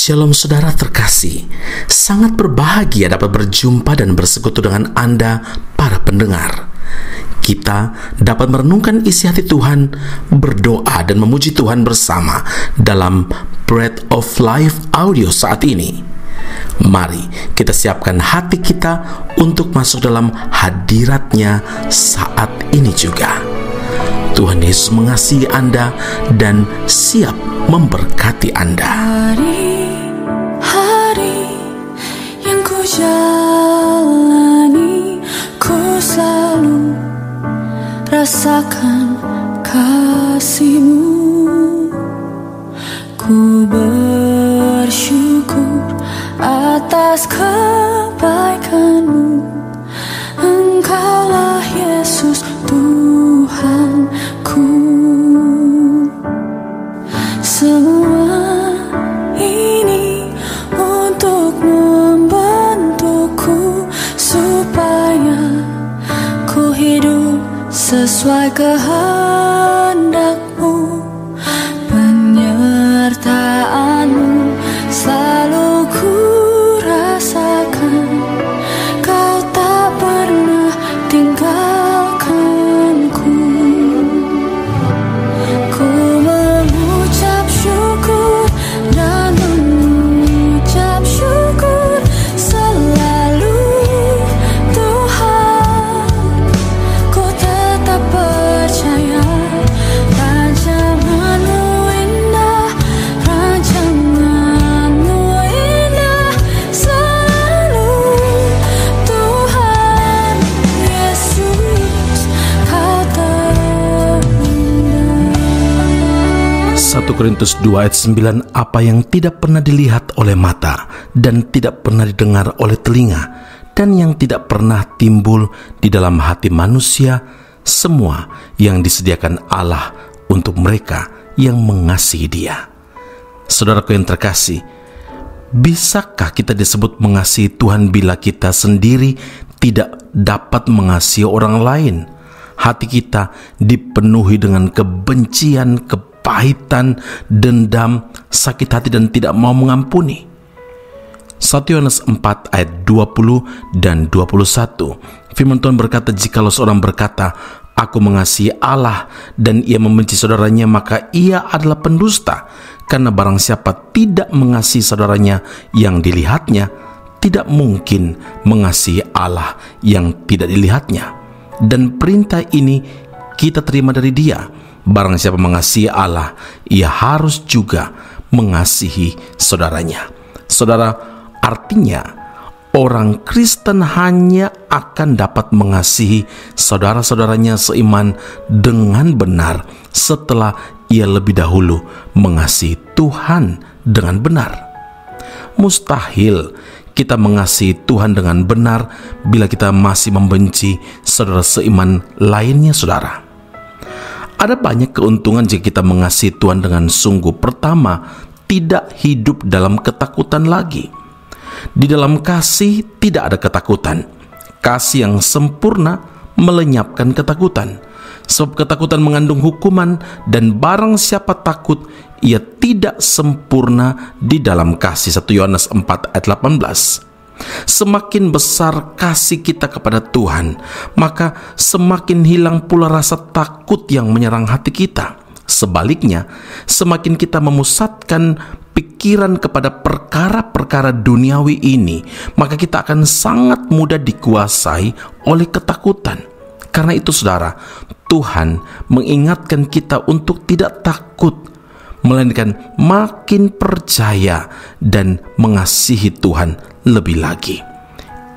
Shalom saudara terkasih, sangat berbahagia dapat berjumpa dan bersekutu dengan Anda para pendengar. Kita dapat merenungkan isi hati Tuhan, berdoa dan memuji Tuhan bersama dalam Bread of Life audio saat ini. Mari kita siapkan hati kita untuk masuk dalam hadirat-Nya saat ini juga. Tuhan Yesus mengasihi Anda dan siap memberkati Anda. Hari yang ku jalani, ku selalu rasakan kasih-Mu. Ku bersyukur atas kebaikan-Mu. Engkaulah Yesus Tuhanku. Semua ini untuk membentukku supaya ku hidup sesuai kehendak-Mu. Penyertaan-Mu selalu ku rasakan. Kau tak pernah tinggalkanku. Ku mengucap syukur dan mengucap syukur selalu, Tuhan. Ku tetap percaya rancangan-Mu indah, rancangan-Mu indah selalu, Tuhan Yesus, Kau terindah. 1 Korintus 2 ayat 9, apa yang tidak pernah dilihat oleh mata dan tidak pernah didengar oleh telinga dan yang tidak pernah timbul di dalam hati manusia, semua yang disediakan Allah untuk mereka yang mengasihi Dia. Saudaraku yang terkasih, bisakah kita disebut mengasihi Tuhan bila kita sendiri tidak dapat mengasihi orang lain? Hati kita dipenuhi dengan kebencian, kepahitan, dendam, sakit hati dan tidak mau mengampuni. 1 Yohanes 4 ayat 20 dan 21. Firman Tuhan berkata, jikalau seorang berkata, aku mengasihi Allah dan ia membenci saudaranya, maka ia adalah pendusta. Karena barang siapa tidak mengasihi saudaranya yang dilihatnya, tidak mungkin mengasihi Allah yang tidak dilihatnya. Dan perintah ini kita terima dari Dia, barang siapa mengasihi Allah, ia harus juga mengasihi saudaranya. Saudara, artinya orang Kristen hanya akan dapat mengasihi saudara-saudaranya seiman dengan benar setelah ia lebih dahulu mengasihi Tuhan dengan benar. Mustahil kita mengasihi Tuhan dengan benar bila kita masih membenci saudara seiman lainnya, saudara. Ada banyak keuntungan jika kita mengasihi Tuhan dengan sungguh. Pertama, tidak hidup dalam ketakutan lagi. Di dalam kasih tidak ada ketakutan. Kasih yang sempurna melenyapkan ketakutan. Sebab ketakutan mengandung hukuman, dan barang siapa takut, ia tidak sempurna di dalam kasih. 1 Yohanes 4 ayat 18. Semakin besar kasih kita kepada Tuhan, maka semakin hilang pula rasa takut yang menyerang hati kita. Sebaliknya, semakin kita memusatkan pikiran kepada perkara-perkara duniawi ini, maka kita akan sangat mudah dikuasai oleh ketakutan. Karena itu, saudara, Tuhan mengingatkan kita untuk tidak takut, melainkan makin percaya dan mengasihi Tuhan lebih lagi.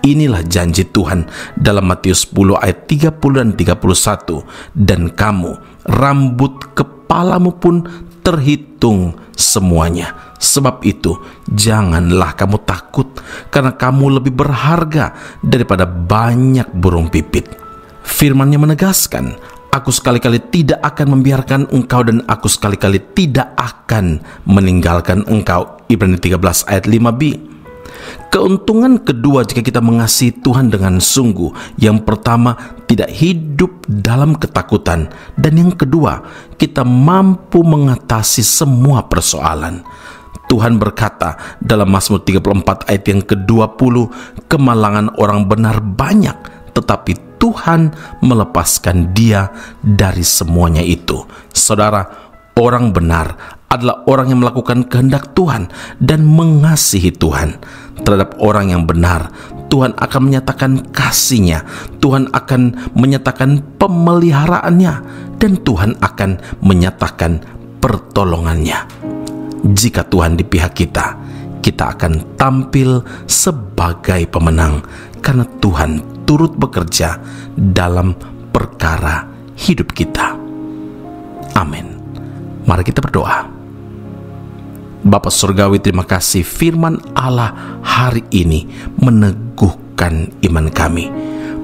Inilah janji Tuhan dalam Matius 10 ayat 30 dan 31. Dan kamu, rambut kepalamu pun terhitung semuanya. Sebab itu, janganlah kamu takut, karena kamu lebih berharga daripada banyak burung pipit. Firman-Nya menegaskan, aku sekali-kali tidak akan membiarkan engkau dan aku sekali-kali tidak akan meninggalkan engkau. Ibrani 13 ayat 5b. Keuntungan kedua jika kita mengasihi Tuhan dengan sungguh, yang pertama, tidak hidup dalam ketakutan, dan yang kedua, kita mampu mengatasi semua persoalan. Tuhan berkata dalam Mazmur 34 ayat yang ke-20, kemalangan orang benar banyak, tetapi Tuhan melepaskan dia dari semuanya itu. Saudara, orang benar adalah orang yang melakukan kehendak Tuhan dan mengasihi Tuhan. Terhadap orang yang benar, Tuhan akan menyatakan kasih-Nya, Tuhan akan menyatakan pemeliharaannya, dan Tuhan akan menyatakan pertolongannya. Jika Tuhan di pihak kita, kita akan tampil sebagai pemenang karena Tuhan turut bekerja dalam perkara hidup kita. Amin. Mari kita berdoa. Bapa Surgawi, terima kasih firman Allah hari ini meneguhkan iman kami.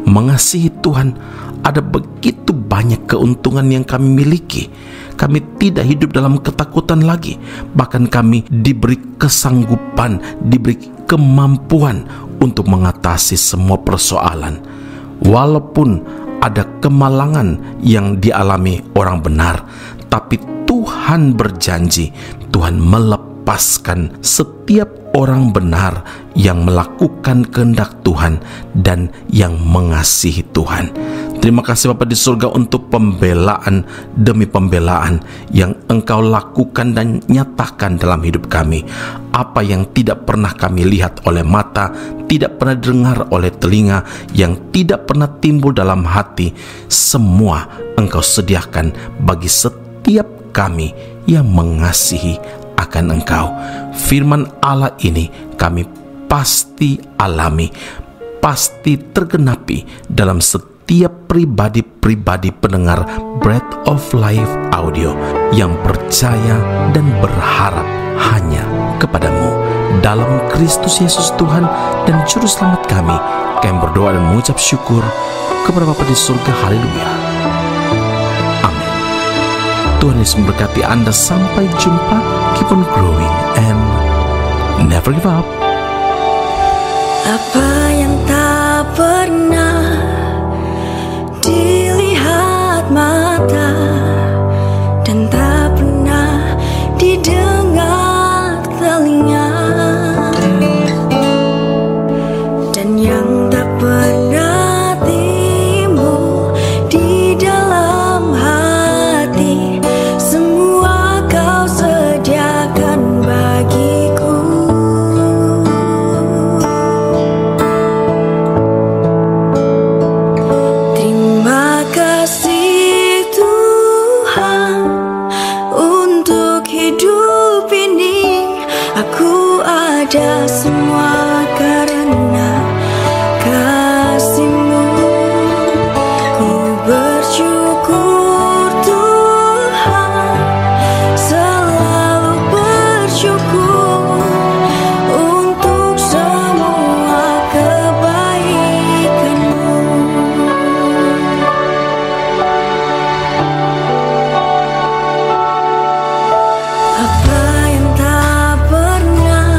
Mengasihi Tuhan, ada begitu banyak keuntungan yang kami miliki. Kami tidak hidup dalam ketakutan lagi. Bahkan kami diberi kesanggupan, diberi kemampuan untuk mengatasi semua persoalan. Walaupun ada kemalangan yang dialami orang benar, tapi Tuhan berjanji, Tuhan melepaskan setiap orang benar yang melakukan kehendak Tuhan dan yang mengasihi Tuhan. Terima kasih Bapa di surga untuk pembelaan demi pembelaan yang Engkau lakukan dan nyatakan dalam hidup kami. Apa yang tidak pernah kami lihat oleh mata, tidak pernah dengar oleh telinga, yang tidak pernah timbul dalam hati, semua Engkau sediakan bagi setiap kami yang mengasihi akan Engkau. Firman Allah ini kami pasti alami, pasti tergenapi dalam setiap pribadi-pribadi pendengar Bread of Life Audio yang percaya dan berharap hanya kepadamu. Dalam Kristus Yesus Tuhan dan Juru Selamat kami berdoa dan mengucap syukur kepada Bapa di surga. Haleluya. Amin. Tuhan Yesus memberkati Anda. Sampai jumpa. Keep on growing and never give up. Apa yang tak pernah dilihat mata dan tak pernah didengar telinga, dan yang tak pernah timbul di dalam hati, semua Kau sediakan bagiku. Terima kasih Tuhan untuk hidup ini. Aku ada semua karena kasih-Mu. Ku bersyukur Tuhan, selalu bersyukur untuk semua kebaikan-Mu. Apa yang tak pernah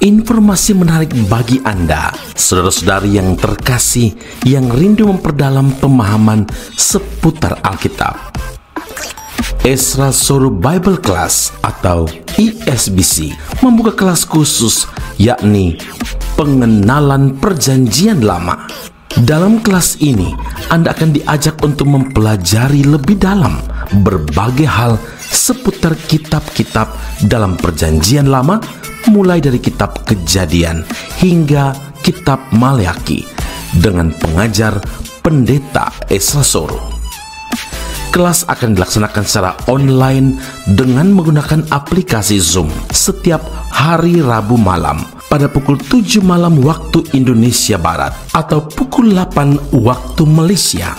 Informasi menarik bagi Anda, saudara-saudari yang terkasih, yang rindu memperdalam pemahaman seputar Alkitab. Ezra Soru Bible Class atau ESBC membuka kelas khusus, yakni pengenalan Perjanjian Lama. Dalam kelas ini, Anda akan diajak untuk mempelajari lebih dalam berbagai hal seputar kitab-kitab dalam Perjanjian Lama, mulai dari kitab Kejadian hingga kitab Maleakhi dengan pengajar Pendeta Ezra Soru. Kelas akan dilaksanakan secara online dengan menggunakan aplikasi Zoom setiap hari Rabu malam pada pukul 7 malam waktu Indonesia Barat atau pukul 8 waktu Malaysia.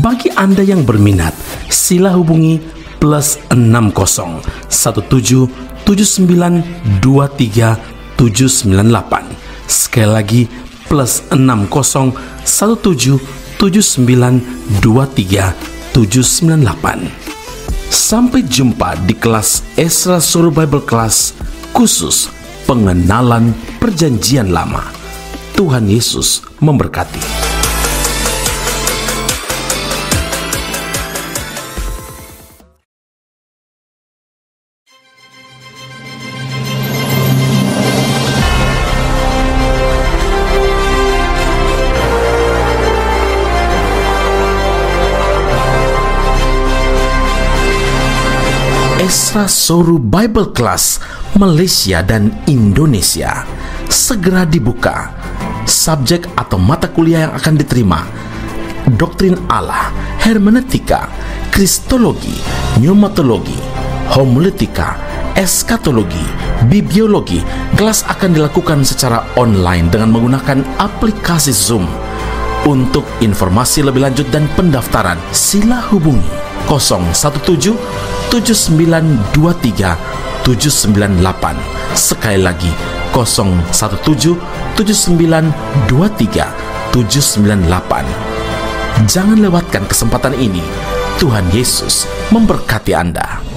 Bagi Anda yang berminat, sila hubungi +60 17 79 23 798. Sekali lagi +60 17 79 23 798. Sampai jumpa di kelas Ezra Soru Bible Class khusus pengenalan Perjanjian Lama. Tuhan Yesus memberkati. Ezra Soru Bible Class Malaysia dan Indonesia segera dibuka. Subjek atau mata kuliah yang akan diterima: Doktrin Allah, Hermeneutika, Kristologi, Pneumatologi, Homiletika, Eskatologi, Bibliologi. Kelas akan dilakukan secara online dengan menggunakan aplikasi Zoom. Untuk informasi lebih lanjut dan pendaftaran, sila hubungi 017 7923 798. Sekali lagi 017 7923 798. Jangan lewatkan kesempatan ini. Tuhan Yesus memberkati Anda.